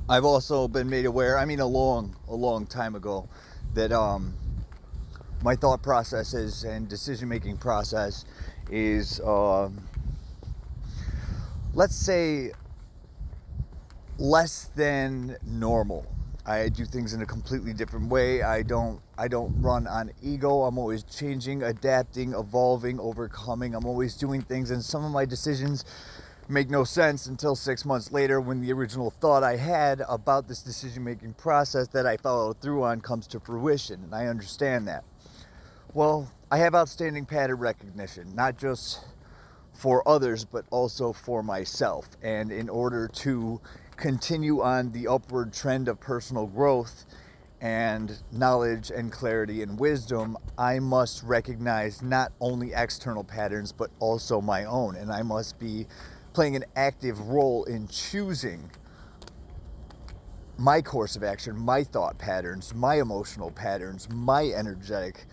I've also been made aware, a long time ago, that my thought processes and decision making process is, let's say, less than normal. I do things in a completely different way. I don't run on ego. I'm always changing, adapting, evolving, overcoming. I'm always doing things, and some of my decisions make no sense until 6 months later when the original thought I had about this decision making process that I followed through on comes to fruition, and I understand that. Well, I have outstanding pattern recognition, not just for others, but also for myself. And in order to continue on the upward trend of personal growth and knowledge and clarity and wisdom, I must recognize not only external patterns, but also my own. And I must be playing an active role in choosing my course of action, my thought patterns, my emotional patterns, my energetic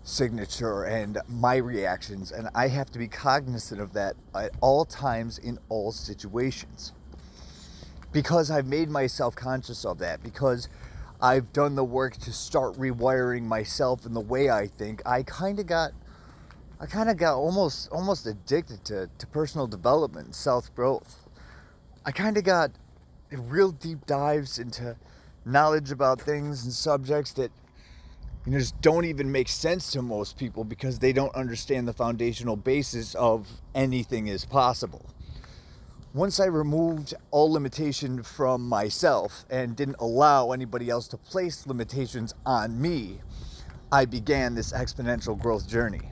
signature, and my reactions. And I have to be cognizant of that at all times in all situations. Because I've made myself conscious of that, because I've done the work to start rewiring myself in the way I think, I kind of got almost addicted to personal development and self-growth. I kind of got real deep dives into knowledge about things and subjects that just don't even make sense to most people because they don't understand the foundational basis of anything is possible. Once I removed all limitation from myself and didn't allow anybody else to place limitations on me, I began this exponential growth journey.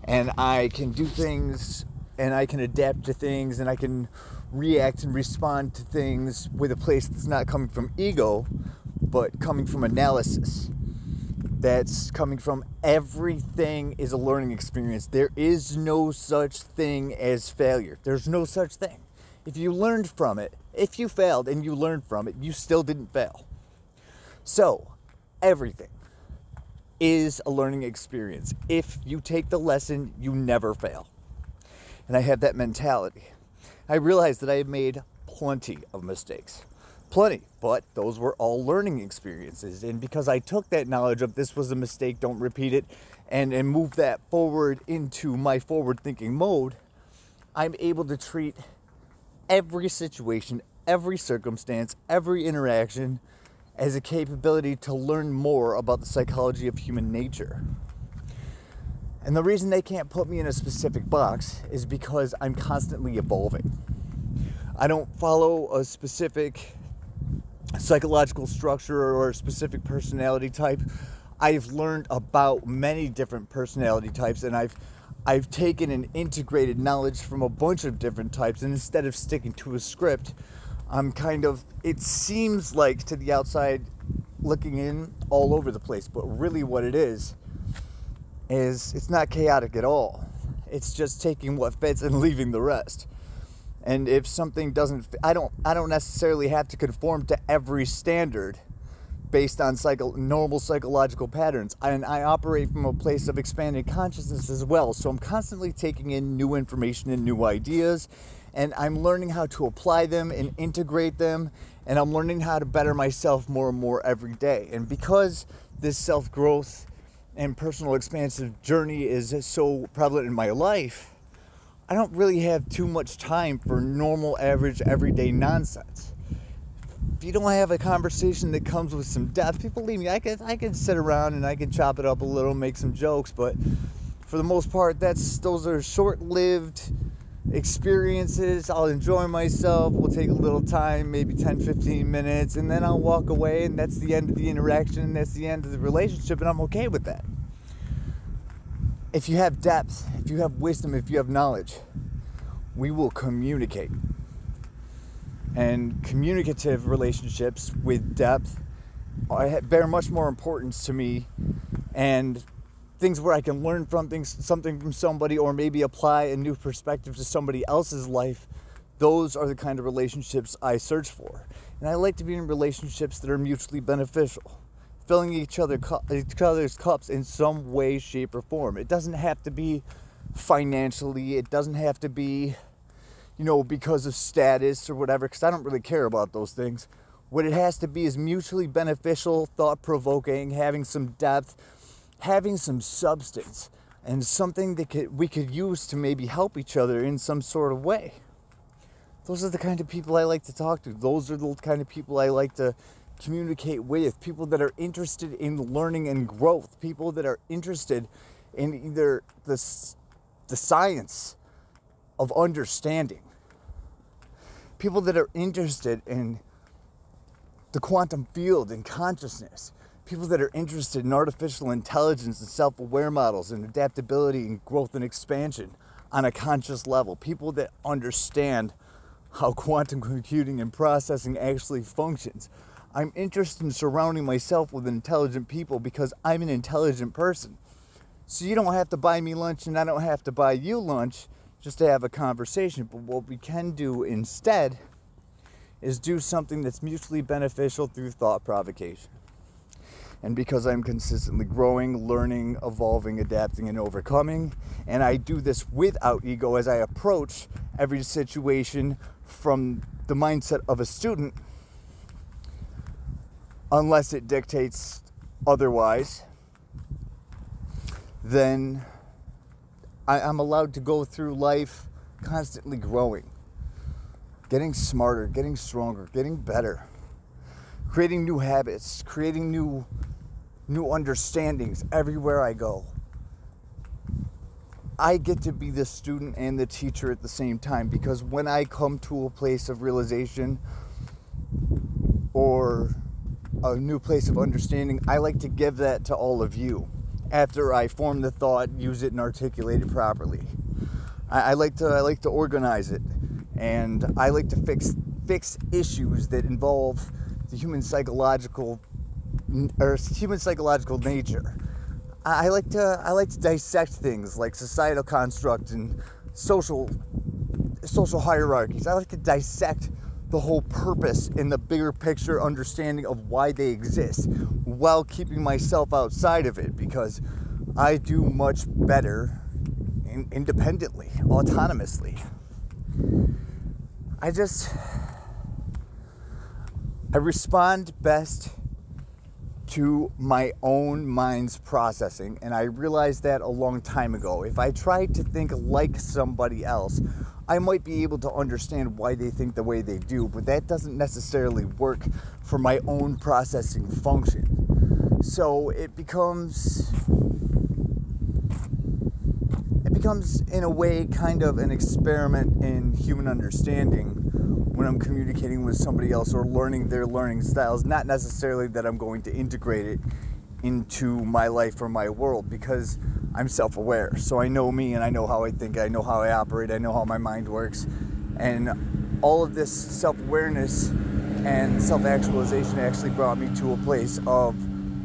And I can do things, and I can adapt to things, and I can react and respond to things with a place that's not coming from ego, but coming from analysis. That's coming from everything is a learning experience. There is no such thing as failure. There's no such thing. If you learned from it, if you failed and you learned from it, you still didn't fail. So, everything is a learning experience. If you take the lesson, you never fail. And I have that mentality. I realized that I have made plenty of mistakes. Plenty, but those were all learning experiences. And because I took that knowledge of this was a mistake, don't repeat it, and move that forward into my forward thinking mode, I'm able to treat every situation, every circumstance, every interaction as a capability to learn more about the psychology of human nature. And the reason they can't put me in a specific box is because I'm constantly evolving. I don't follow a specific psychological structure or a specific personality type. I've learned about many different personality types, and I've taken and integrated knowledge from a bunch of different types, and instead of sticking to a script, it seems like to the outside looking in all over the place, but really what it is it's not chaotic at all. It's just taking what fits and leaving the rest. And if something doesn't fit, I don't necessarily have to conform to every standard based on normal psychological patterns. And I operate from a place of expanded consciousness as well. So I'm constantly taking in new information and new ideas, and I'm learning how to apply them and integrate them, and I'm learning how to better myself more and more every day. And because this self-growth and personal expansive journey is so prevalent in my life, I don't really have too much time for normal, average, everyday nonsense. If you don't have a conversation that comes with some depth, believe me, I could sit around and I could chop it up a little, make some jokes, but for the most part, those are short-lived experiences. I'll enjoy myself. We'll take a little time, maybe 10, 15 minutes, and then I'll walk away, and that's the end of the interaction, and that's the end of the relationship, and I'm okay with that. If you have depth, if you have wisdom, if you have knowledge, we will communicate. And communicative relationships with depth bear much more importance to me, and things where I can learn something from somebody, or maybe apply a new perspective to somebody else's life, those are the kind of relationships I search for. And I like to be in relationships that are mutually beneficial, filling each other's cups in some way, shape, or form. It doesn't have to be financially. It doesn't have to be, because of status or whatever, because I don't really care about those things. What it has to be is mutually beneficial, thought-provoking, having some depth, having some substance, and something that we could use to maybe help each other in some sort of way. Those are the kind of people I like to talk to. Those are the kind of people I like to communicate with. People that are interested in learning and growth. People that are interested in either the science of understanding. People that are interested in the quantum field and consciousness. People that are interested in artificial intelligence and self-aware models and adaptability and growth and expansion on a conscious level. People that understand how quantum computing and processing actually functions. I'm interested in surrounding myself with intelligent people because I'm an intelligent person. So you don't have to buy me lunch and I don't have to buy you lunch just to have a conversation. But what we can do instead is do something that's mutually beneficial through thought provocation. And because I'm consistently growing, learning, evolving, adapting, and overcoming, and I do this without ego as I approach every situation from the mindset of a student, unless it dictates otherwise, then I'm allowed to go through life constantly growing, getting smarter, getting stronger, getting better, creating new habits, creating new understandings everywhere I go. I get to be the student and the teacher at the same time, because when I come to a place of realization or a new place of understanding, I like to give that to all of you after I form the thought, use it, and articulate it properly. I like to organize it, and I like to fix issues that involve the human psychological nature. I like to dissect things like societal construct and social hierarchies. I like to dissect the whole purpose and the bigger picture understanding of why they exist, while keeping myself outside of it, because I do much better independently, autonomously. I respond best to my own mind's processing, and I realized that a long time ago. If I tried to think like somebody else, I might be able to understand why they think the way they do, but that doesn't necessarily work for my own processing function. So it becomes in a way kind of an experiment in human understanding when I'm communicating with somebody else or learning their learning styles. Not necessarily that I'm going to integrate it into my life or my world, because I'm self-aware. So I know me, and I know how I think, I know how I operate, I know how my mind works. And all of this self-awareness and self-actualization actually brought me to a place of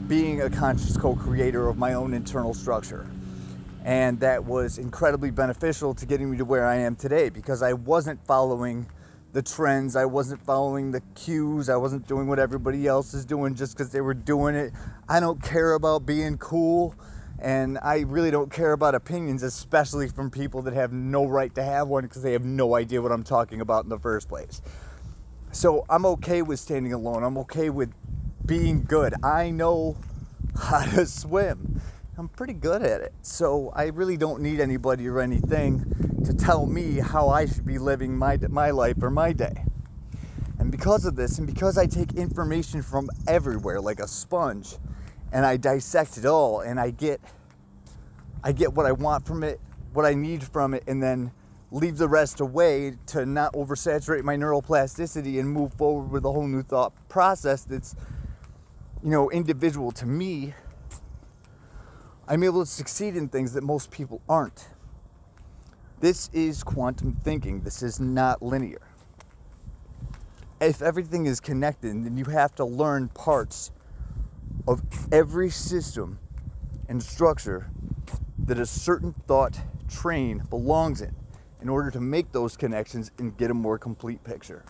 being a conscious co-creator of my own internal structure. And that was incredibly beneficial to getting me to where I am today, because I wasn't following the trends, I wasn't following the cues, I wasn't doing what everybody else is doing just because they were doing it. I don't care about being cool, and I really don't care about opinions, especially from people that have no right to have one, because they have no idea what I'm talking about in the first place. So I'm okay with standing alone. I'm okay with being good. I know how to swim. I'm pretty good at it. So I really don't need anybody or anything to tell me how I should be living my life or my day. And because of this, and because I take information from everywhere like a sponge, and I dissect it all, and I get what I want from it, what I need from it, and then leave the rest away to not oversaturate my neuroplasticity and move forward with a whole new thought process that's, individual to me, I'm able to succeed in things that most people aren't. This is quantum thinking. This is not linear. If everything is connected, then you have to learn parts of every system and structure that a certain thought train belongs in order to make those connections and get a more complete picture.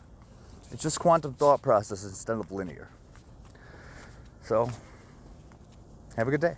It's just quantum thought process instead of linear. So, have a good day.